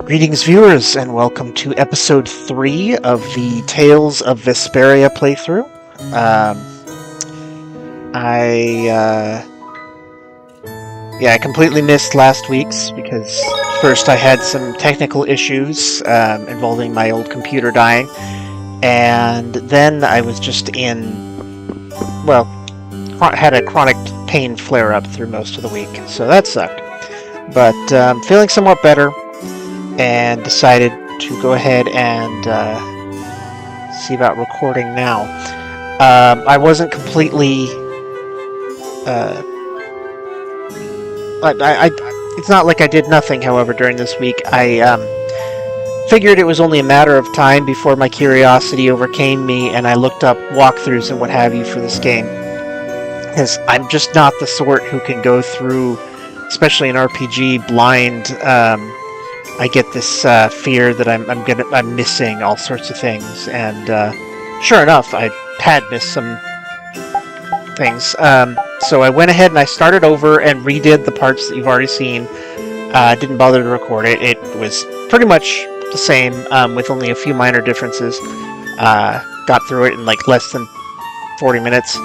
Greetings, viewers, and welcome to Episode 3 of the Tales of Vesperia playthrough. I completely missed last week's because first I had some technical issues involving my old computer dying, and then I was just had a chronic pain flare-up through most of the week, so that sucked. But feeling somewhat better, and decided to go ahead and see about recording now. I wasn't completely... it's not like I did nothing, however, during this week. I figured it was only a matter of time before my curiosity overcame me, and I looked up walkthroughs and what have you for this game. Because I'm just not the sort who can go through, especially an RPG, blind... I get this fear that I'm missing all sorts of things, and sure enough, I had missed some things. So I went ahead and I started over and redid the parts that you've already seen. Didn't bother to record it. It was pretty much the same, with only a few minor differences. Got through it in like less than 40 minutes.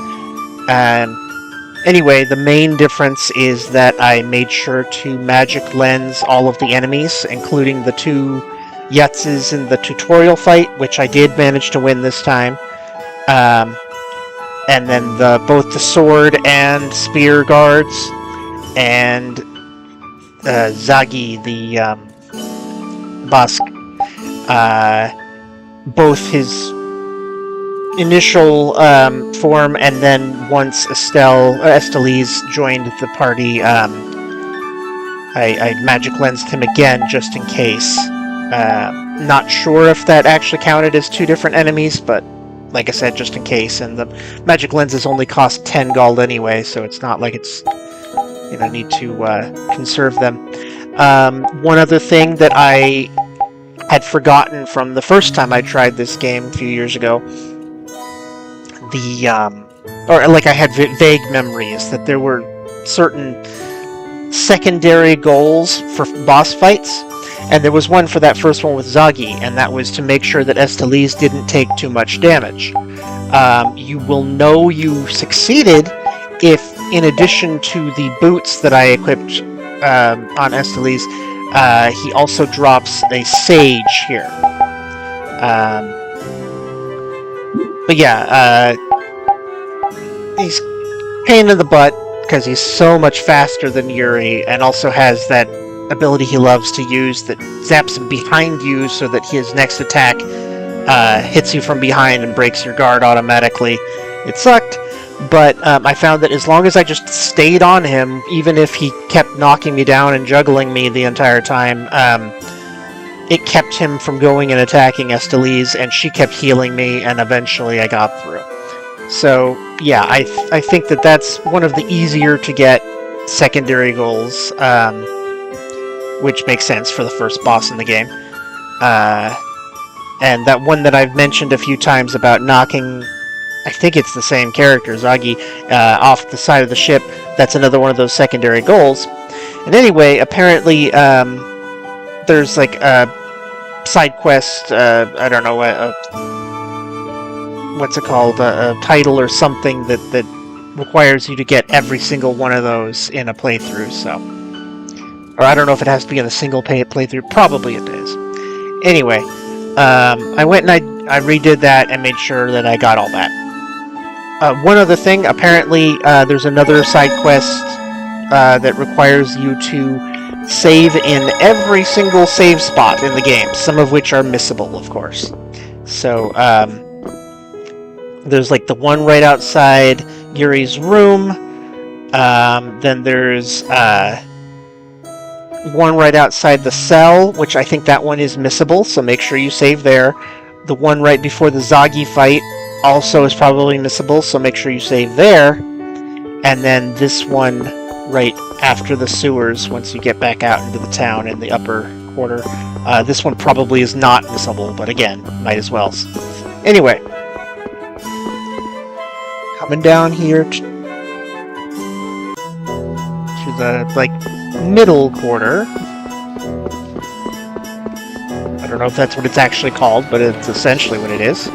Anyway, the main difference is that I made sure to magic lens all of the enemies, including the two Yutzes in the tutorial fight, which I did manage to win this time. And then both the sword and spear guards, and Zagi, the Busk, both his initial form, and then once Estelise joined the party, I magic lensed him again just in case. Not sure if that actually counted as two different enemies, but like I said, just in case. And the magic lenses only cost 10 gold anyway, so it's not like it's need to conserve them. One other thing that I had forgotten from the first time I tried this game a few years ago, I had vague memories that there were certain secondary goals for boss fights, and there was one for that first one with Zagi, and that was to make sure that Estelise didn't take too much damage. You will know you succeeded if, in addition to the boots that I equipped on Estelise, he also drops a sage here. But yeah, he's a pain in the butt because he's so much faster than Yuri, and also has that ability he loves to use that zaps him behind you so that his next attack hits you from behind and breaks your guard automatically. It sucked, but I found that as long as I just stayed on him, even if he kept knocking me down and juggling me the entire time, it kept him from going and attacking Estelise, and she kept healing me, and eventually I got through. So, yeah, I think that that's one of the easier to get secondary goals, which makes sense for the first boss in the game. And that one that I've mentioned a few times about knocking, I think it's the same character, Zagi, off the side of the ship, that's another one of those secondary goals. And anyway, apparently, there's like a side quest, I don't know, what's it called, a title or something that requires you to get every single one of those in a playthrough, so. Or I don't know if it has to be in a single playthrough, probably it is. Anyway, I went and I redid that and made sure that I got all that. One other thing, apparently there's another side quest that requires you to save in every single save spot in the game, some of which are missable, of course. So, there's like the one right outside Yuri's room, then there's one right outside the cell, which I think that one is missable, so make sure you save there. The one right before the Zagi fight also is probably missable, so make sure you save there. And then this one right after the sewers, once you get back out into the town in the upper quarter. This one probably is not missable, but again, might as well. Anyway, coming down here to the, middle quarter. don't know if that's what it's actually called, but it's essentially what it is.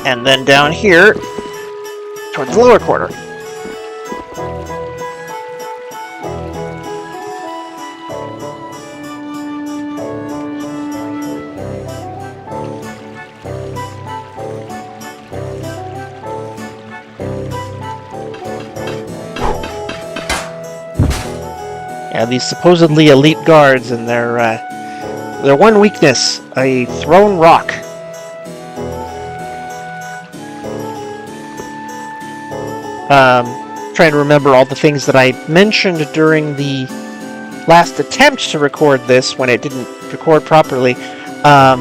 And then down here, towards the lower quarter. Yeah, these supposedly elite guards and their one weakness, a thrown rock. Trying to remember all the things that I mentioned during the last attempt to record this when it didn't record properly. I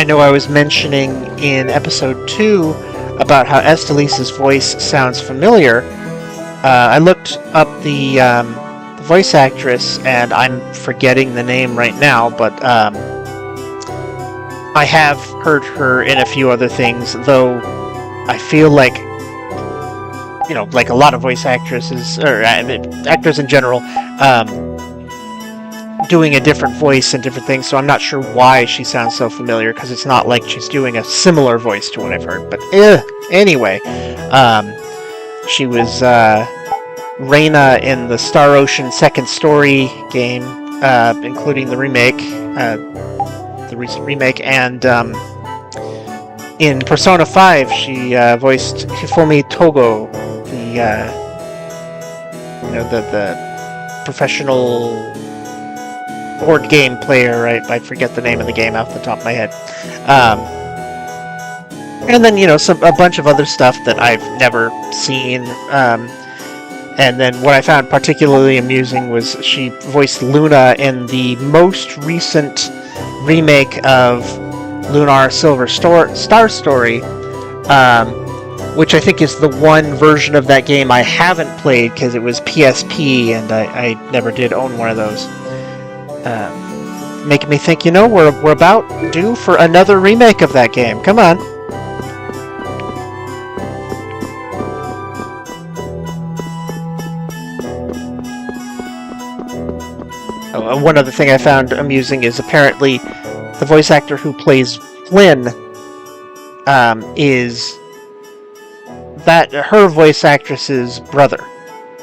know I was mentioning in episode 2 about how Estelise's voice sounds familiar. I looked up the voice actress, and I'm forgetting the name right now, but I have heard her in a few other things, though I feel like, you know, like a lot of voice actresses, or actors in general, doing a different voice and different things, so I'm not sure why she sounds so familiar, because it's not like she's doing a similar voice to what I've heard, but anyway, she was Reyna in the Star Ocean Second Story game, including the remake, the recent remake, and in Persona 5 she voiced Hifumi Togo, the professional board game player. I forget the name of the game off the top of my head. And then, you know, a bunch of other stuff that I've never seen. And then what I found particularly amusing was she voiced Luna in the most recent remake of Lunar Silver Star Story, which I think is the one version of that game I haven't played because it was PSP and I never did own one of those. Making me think, you know, we're about due for another remake of that game. Come on. Oh, one other thing I found amusing is apparently the voice actor who plays Flynn is that her voice actress's brother.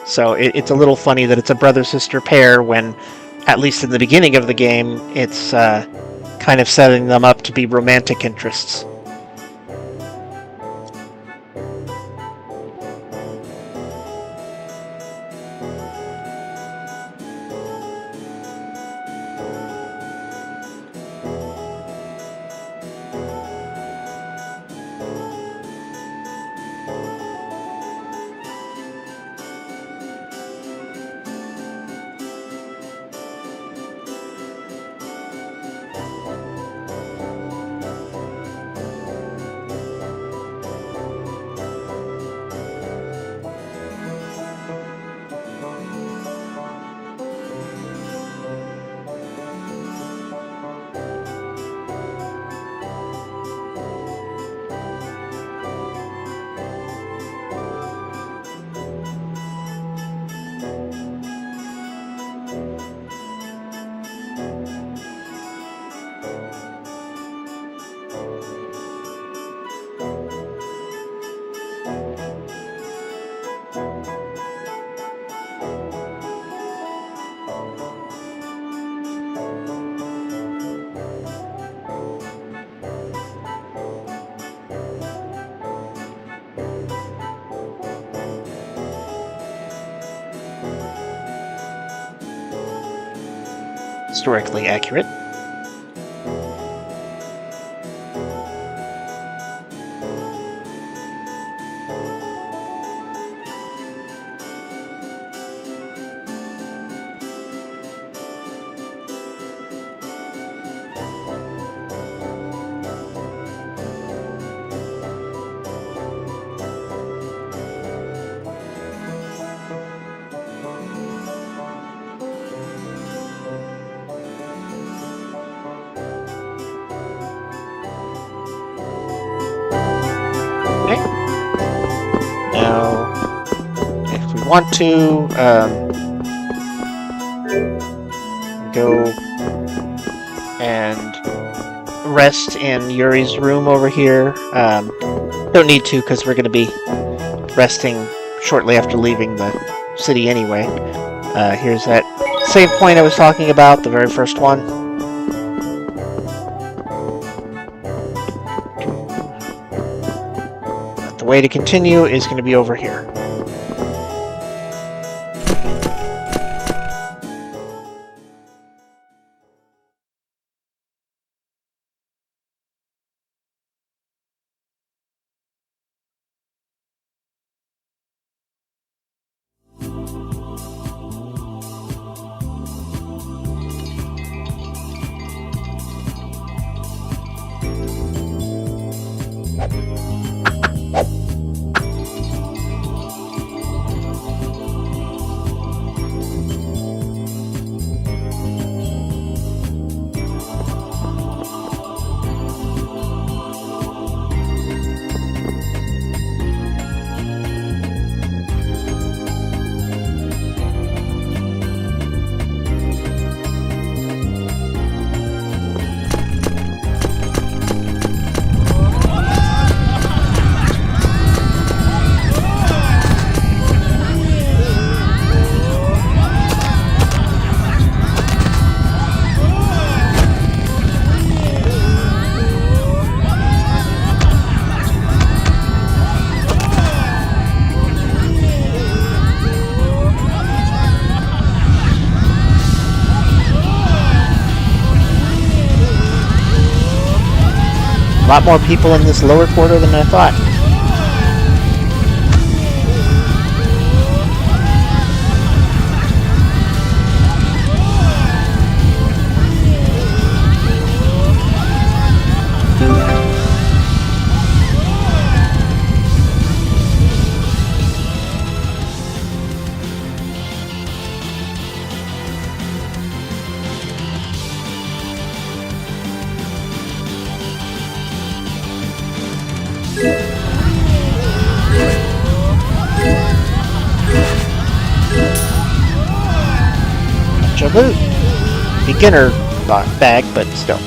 So it's a little funny that it's a brother-sister pair when, at least in the beginning of the game, it's kind of setting them up to be romantic interests. Historically accurate. Want to go and rest in Yuri's room over here. Don't need to because we're going to be resting shortly after leaving the city anyway. Here's that save point I was talking about, the very first one. But the way to continue is going to be over here. A lot more people in this lower quarter than I thought. Loot. Beginner bag, but still.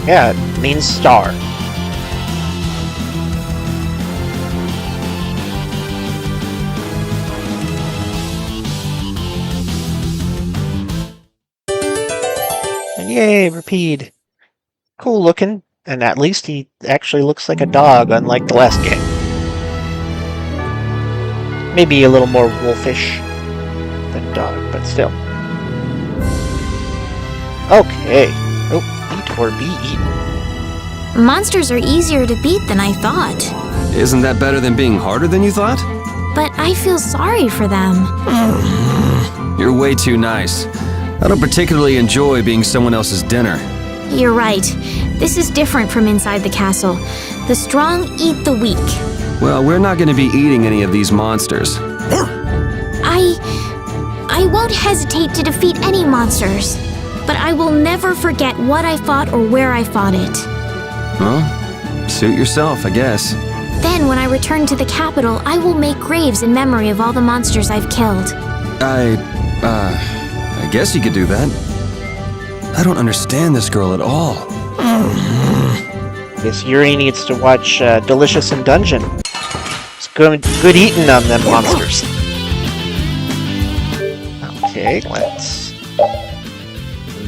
Yeah, it means star. And yay, Rapide. Cool looking, and at least he actually looks like a dog, unlike the last game. Maybe a little more wolfish than dog, but still. Okay. Oh, eat or be eaten. Monsters are easier to beat than I thought. Isn't that better than being harder than you thought? But I feel sorry for them. You're way too nice. I don't particularly enjoy being someone else's dinner. You're right. This is different from inside the castle. The strong eat the weak. Well, we're not going to be eating any of these monsters. I won't hesitate to defeat any monsters. But I will never forget what I fought or where I fought it. Well, suit yourself, I guess. Then, when I return to the capital, I will make graves in memory of all the monsters I've killed. I guess you could do that. I don't understand this girl at all. Guess Yuri needs to watch Delicious in Dungeon. It's good eating on them monsters. Okay, let's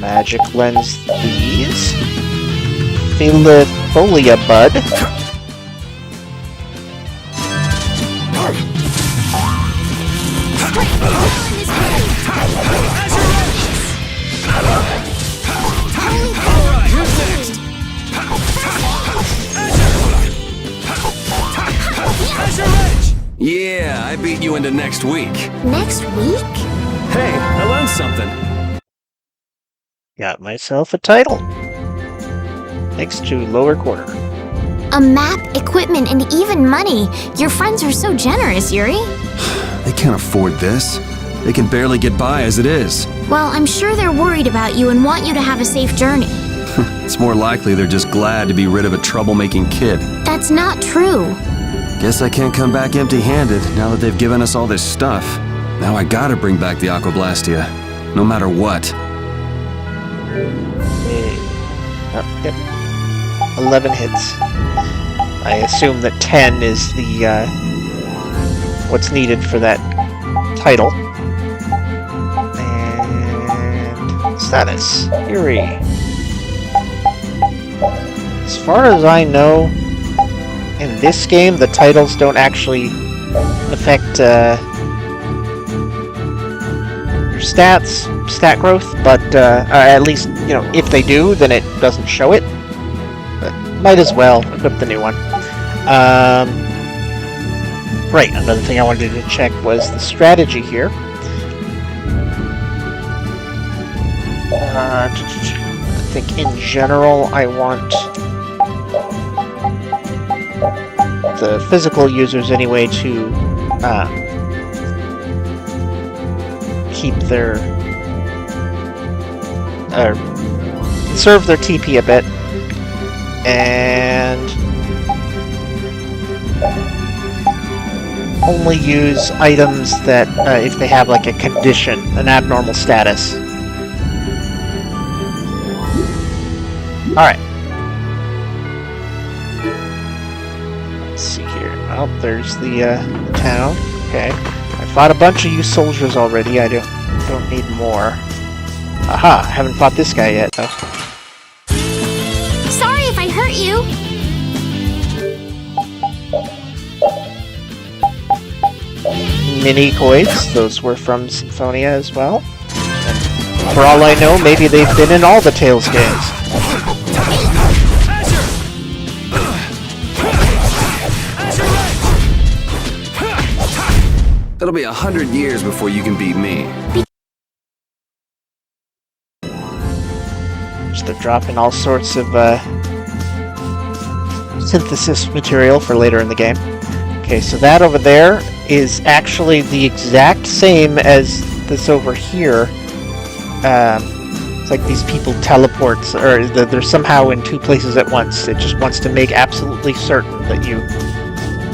magic lens these. Filifolia bud. I beat you into next week. Next week? Hey, I learned something. Got myself a title. Thanks to lower quarter. A map, equipment, and even money. Your friends are so generous, Yuri. They can't afford this. They can barely get by as it is. Well, I'm sure they're worried about you and want you to have a safe journey. It's more likely they're just glad to be rid of a troublemaking kid. That's not true. Guess I can't come back empty-handed now that they've given us all this stuff. Now I gotta bring back the Aquablastia, no matter what. Yep. 11 hits. I assume that 10 is the what's needed for that title. And status. Yuri. As far as I know, in this game, the titles don't actually affect your stats, stat growth, but at least, you know, if they do, then it doesn't show it. But might as well equip the new one. Right, another thing I wanted to check was the strategy here. I think in general I want the physical users anyway to keep their conserve their TP a bit, and only use items that if they have like a condition, an abnormal status. Alright. Let's see here. Oh, there's the town. Okay. I fought a bunch of you soldiers already. I don't need more. Aha! I haven't fought this guy yet, though. Sorry if I hurt you. Mini coids. Those were from Symphonia as well. And for all I know, maybe they've been in all the Tales games. It'll be 100 years before you can beat me. So they're dropping all sorts of synthesis material for later in the game. Okay, so that over there is actually the exact same as this over here. It's like these people teleports, or they're somehow in two places at once. It just wants to make absolutely certain that you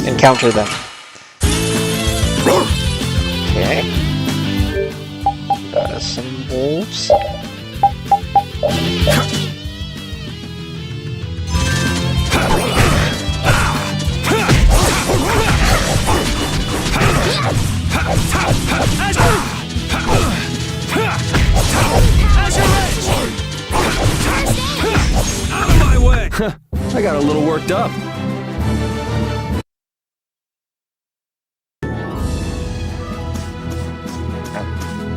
encounter them. Okay. Some wolves. Out of my way! I got a little worked up.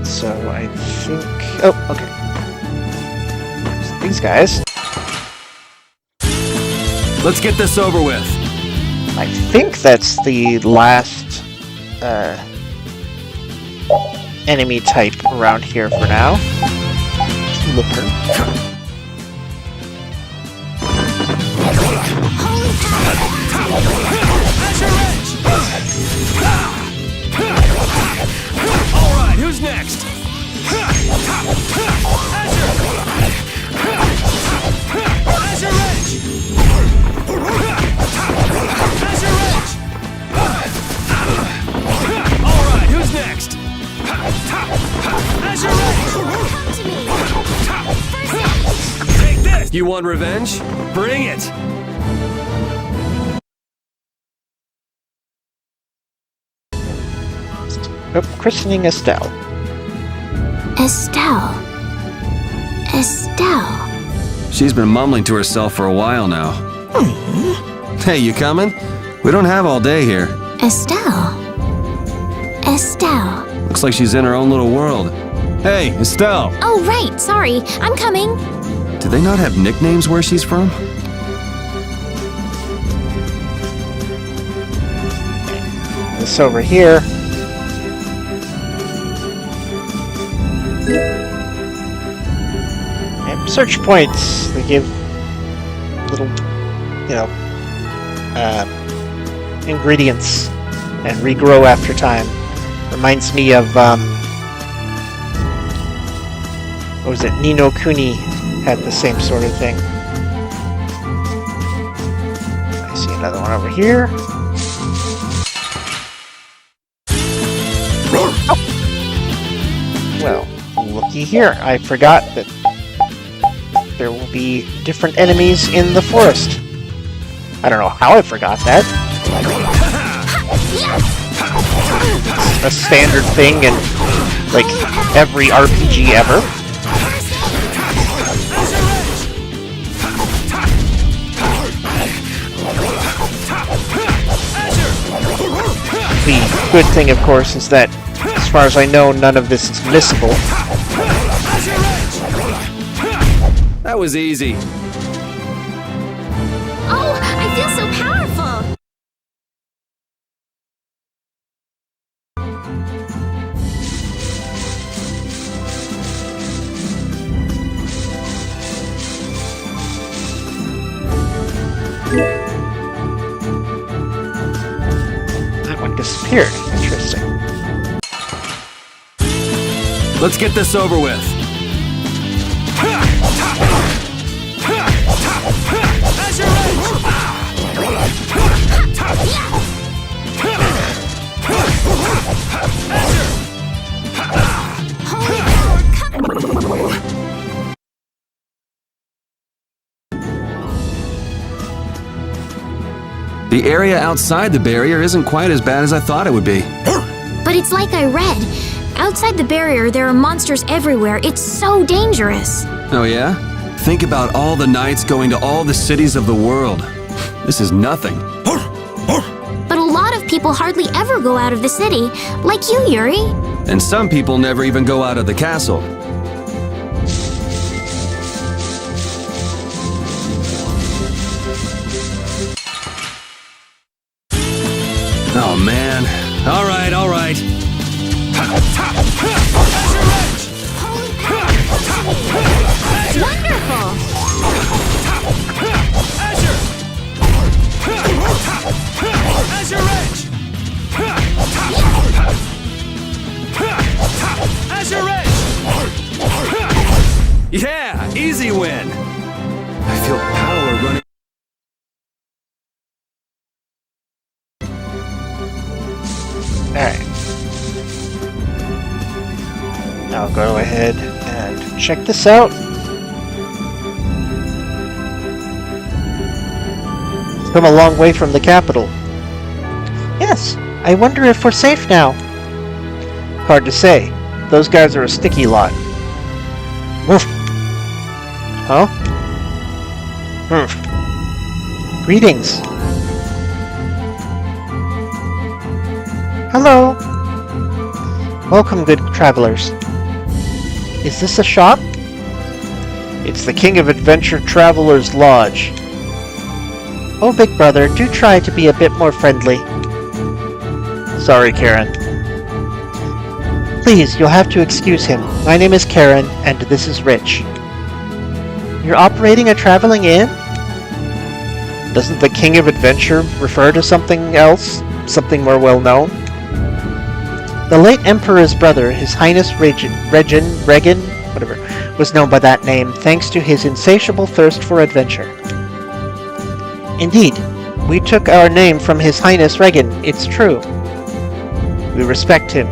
So I think... Oh, okay. So these guys. Let's get this over with. I think that's the last enemy type around here for now. Looker. Alright, who's next? Alright, who's next? Take this! You want revenge? Bring it! Oh, christening Estelle. Estelle. She's been mumbling to herself for a while now. Hey, you coming? We don't have all day here. Estelle. Looks like she's in her own little world. Hey, Estelle! Oh, right, sorry. I'm coming. Do they not have nicknames where she's from? this over here. And search points. They give little, you know, ingredients and regrow after time. Reminds me of, what was it? Ni no Kuni had the same sort of thing. I see another one over here. Oh. Well, looky here. I forgot that there will be different enemies in the forest. I don't know how I forgot that. It's a standard thing in, like, every RPG ever. The good thing, of course, is that, as far as I know, none of this is missable. That was easy. Oh, I feel so powerful! That one disappeared. Interesting. Let's get this over with. The area outside the barrier isn't quite as bad as I thought it would be. But it's like I read. Outside the barrier, there are monsters everywhere. It's so dangerous. Oh yeah? Think about all the knights going to all the cities of the world. This is nothing. But a lot of people hardly ever go out of the city, like you, Yuri. And some people never even go out of the castle. Oh man. All right, all right. Wonderful! Yeah, easy win. I feel power running. Alright. I'll go ahead and check this out. It's come a long way from the capital. Yes, I wonder if we're safe now. Hard to say. Those guys are a sticky lot. Woof. Huh? Greetings. Hello. Welcome, good travelers. Is this a shop? It's the King of Adventure Traveler's Lodge. Oh, big brother, do try to be a bit more friendly. Sorry, Karen. Please, you'll have to excuse him. My name is Karen, and this is Rich. You're operating a traveling inn? Doesn't the King of Adventure refer to something else? Something more well-known? The late Emperor's brother, His Highness Regan, was known by that name thanks to his insatiable thirst for adventure. Indeed, we took our name from His Highness Regan, it's true. We respect him.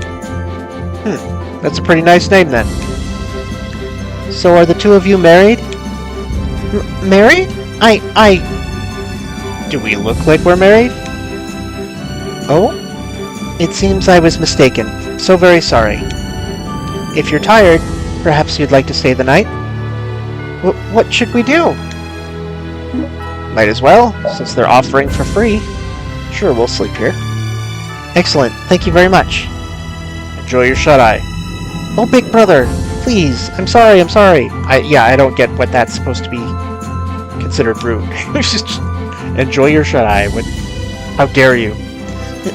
That's a pretty nice name then. So are the two of you married? Married? Do we look like we're married? Oh? It seems I was mistaken. So very sorry. If you're tired, perhaps you'd like to stay the night? What should we do? Might as well, since they're offering for free. Sure, we'll sleep here. Excellent, thank you very much. Enjoy your shut-eye. Oh, big brother, please, I'm sorry. I don't get what that's supposed to be considered rude. Enjoy your shut-eye. How dare you?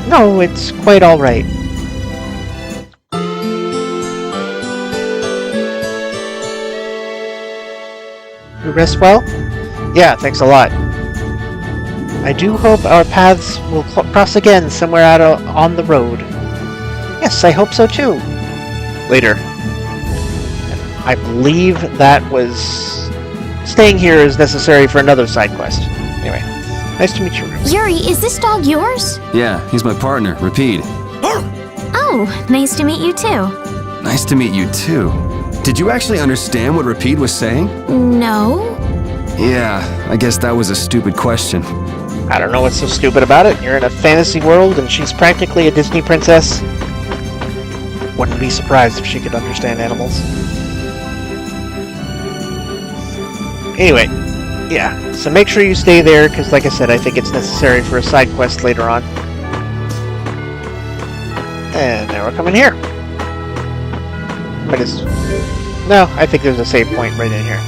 No, it's quite alright. You rest well? Yeah, thanks a lot. I do hope our paths will cross again somewhere out on the road. Yes, I hope so too. Later. I believe that was... Staying here is necessary for another side quest. Anyway, nice to meet you. Yuri, is this dog yours? Yeah, he's my partner, Rapide. Oh, nice to meet you too. Nice to meet you too. Did you actually understand what Rapide was saying? No? Yeah, I guess that was a stupid question. I don't know what's so stupid about it. You're in a fantasy world and she's practically a Disney princess. Wouldn't be surprised if she could understand animals. Anyway, yeah, so make sure you stay there, because like I said, I think it's necessary for a side quest later on. And now we're coming here. No, I think there's a save point right in here.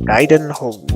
Deidon Hold.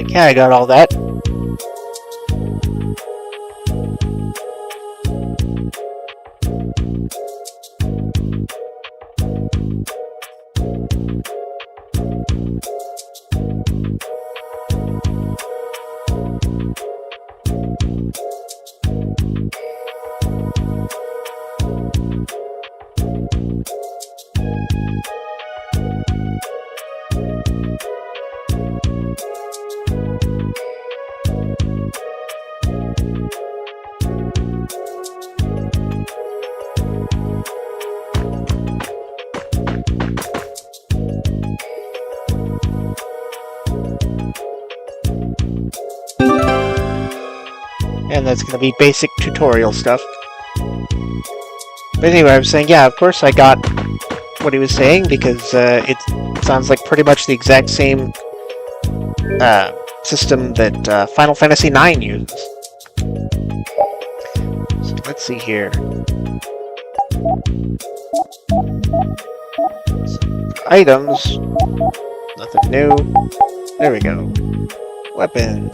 Yeah, I got all that. And that's going to be basic tutorial stuff. But anyway, I was saying, yeah, of course I got what he was saying, because it sounds like pretty much the exact same system that Final Fantasy IX uses. So let's let's see here. Items. Nothing new. There we go. Weapon.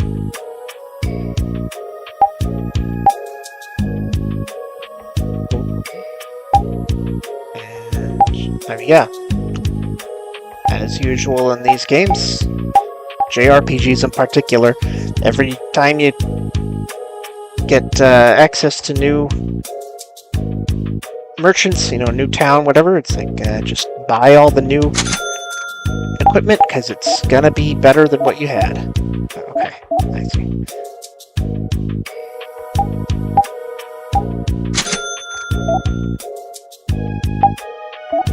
And yeah. As usual in these games, JRPGs in particular, every time you get access to new merchants, you know, new town, whatever, it's like just buy all the new equipment because it's gonna be better than what you had. Okay, I see.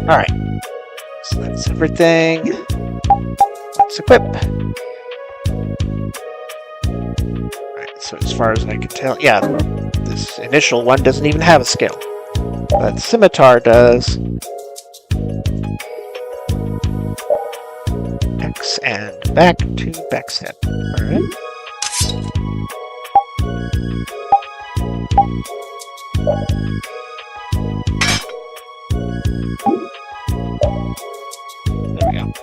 Alright, so that's everything. Let's equip. Alright, so as far as I can tell, yeah, this initial one doesn't even have a skill. But Scimitar does. X and back to backstep. Alright. There we go.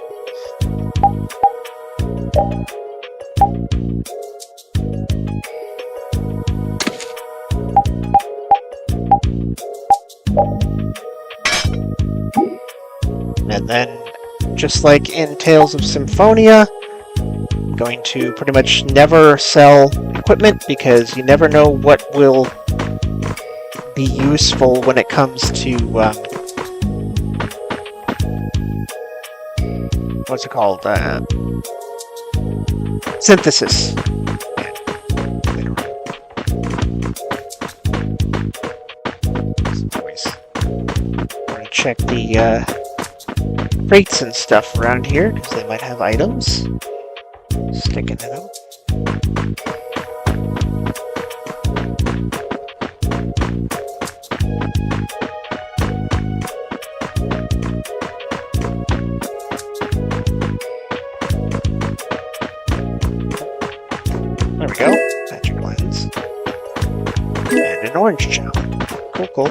And then, just like in Tales of Symphonia, I'm going to pretty much never sell equipment because you never know what will be useful when it comes to what's it called? Synthesis. I'm gonna check the crates and stuff around here because they might have items sticking in them. There we go. Magic lens. And an orange gel. Cool, cool.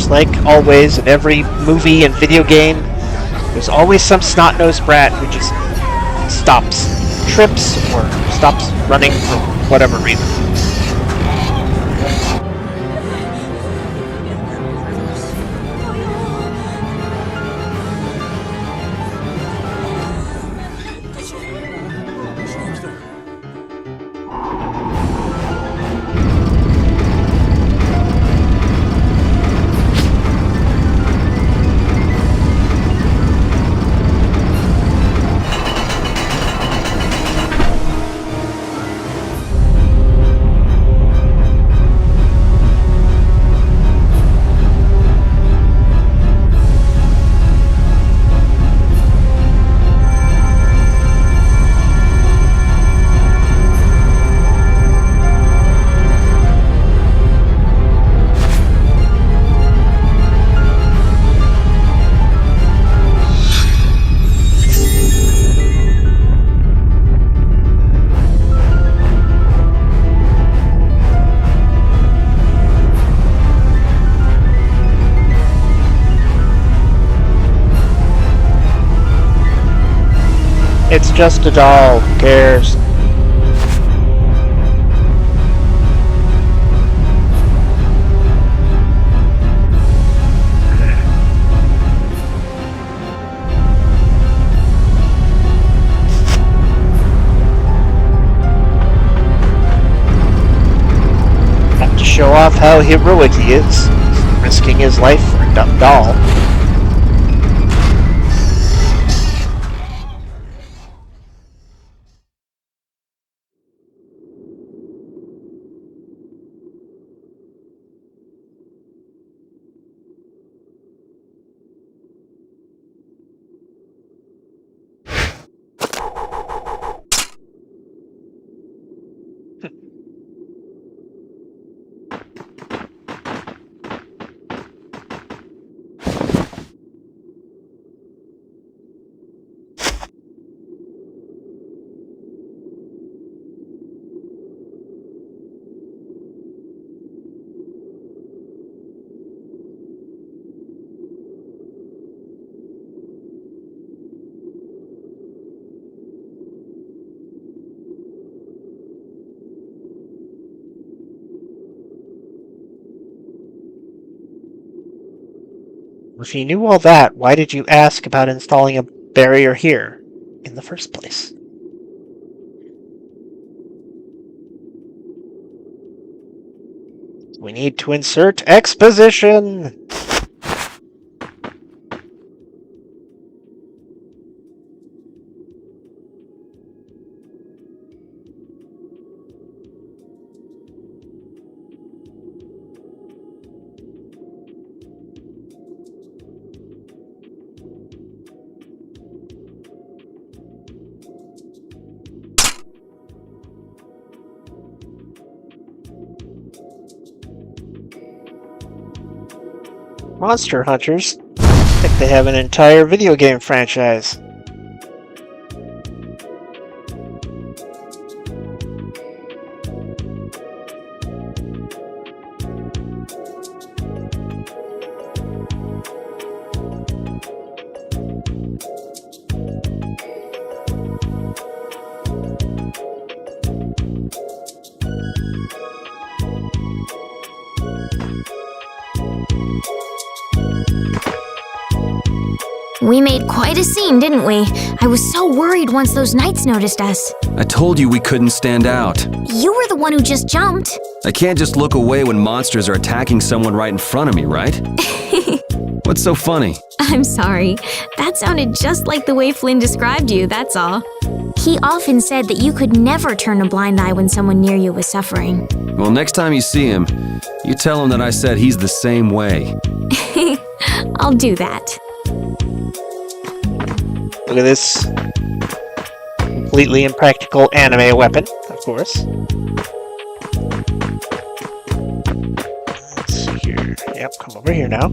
Like always in every movie and video game, there's always some snot-nosed brat who just stops, trips, or stops running for whatever reason. It's just a doll. Who cares? how heroic he is, risking his life for a dumb doll. If you knew all that, why did you ask about installing a barrier here in the first place? We need to insert exposition! Monster Hunters? I think they have an entire video game franchise. We made quite a scene, didn't we? I was so worried once those knights noticed us. I told you we couldn't stand out. You were the one who just jumped. I can't just look away when monsters are attacking someone right in front of me, right? What's so funny? I'm sorry. That sounded just like the way Flynn described you, that's all. He often said that you could never turn a blind eye when someone near you was suffering. Well, next time you see him, you tell him that I said he's the same way. I'll do that. Look at this completely impractical anime weapon, of course. Let's see here. Yep, come over here now.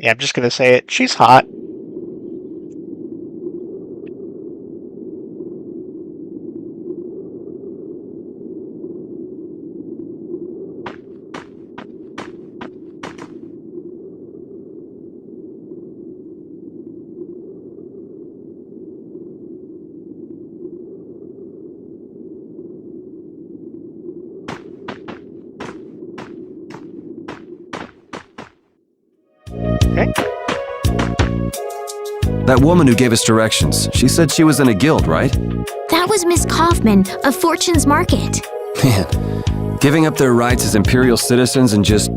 Yeah, I'm just gonna say it. She's hot. Okay. That woman who gave us directions, she said she was in a guild, right? That was Miss Kaufman of Fortune's Market. Man, giving up their rights as imperial citizens and just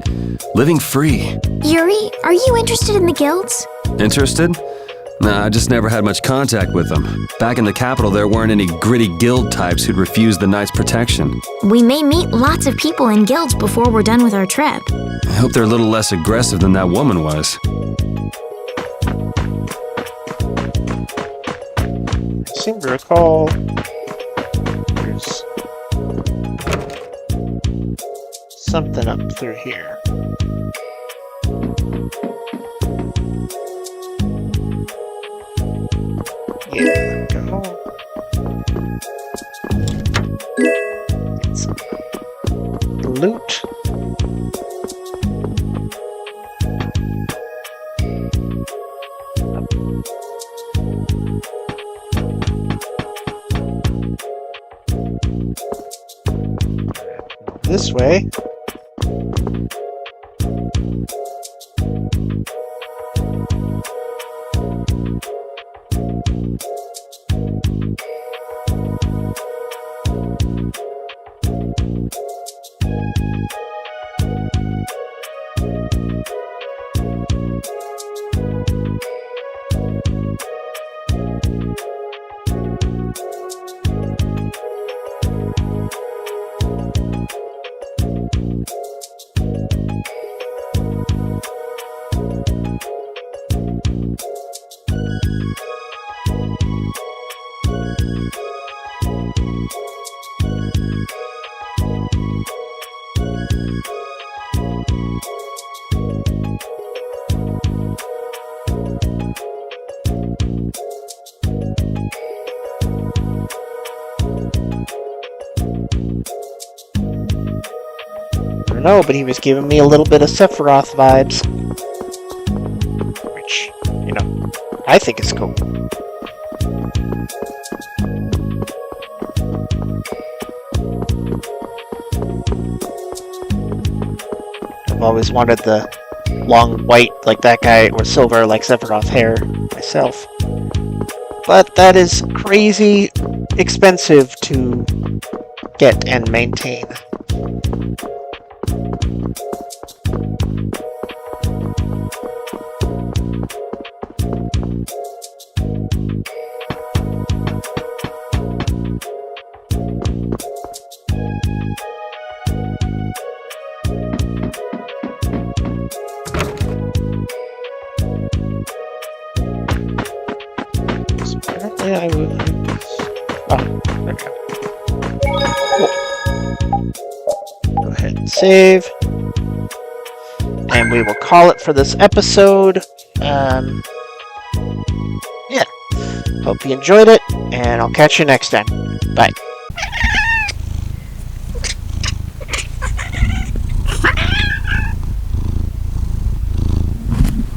living free. Yuri, are you interested in the guilds? Interested? Nah, I just never had much contact with them. Back in the capital, there weren't any gritty guild types who'd refuse the knight's protection. We may meet lots of people in guilds before we're done with our trip. I hope they're a little less aggressive than that woman was. I seem to recall there's something up through here. Yeah, there we go. It's loot. This way. I don't know, but he was giving me a little bit of Sephiroth vibes. Which, you know, I think is cool. I've always wanted the long white like that guy, or silver like Sephiroth hair myself. But that is crazy expensive to get and maintain. Apparently I would... Oh, there we go. Cool. Go ahead and save. And we will call it for this episode. Yeah. Hope you enjoyed it, and I'll catch you next time. Bye.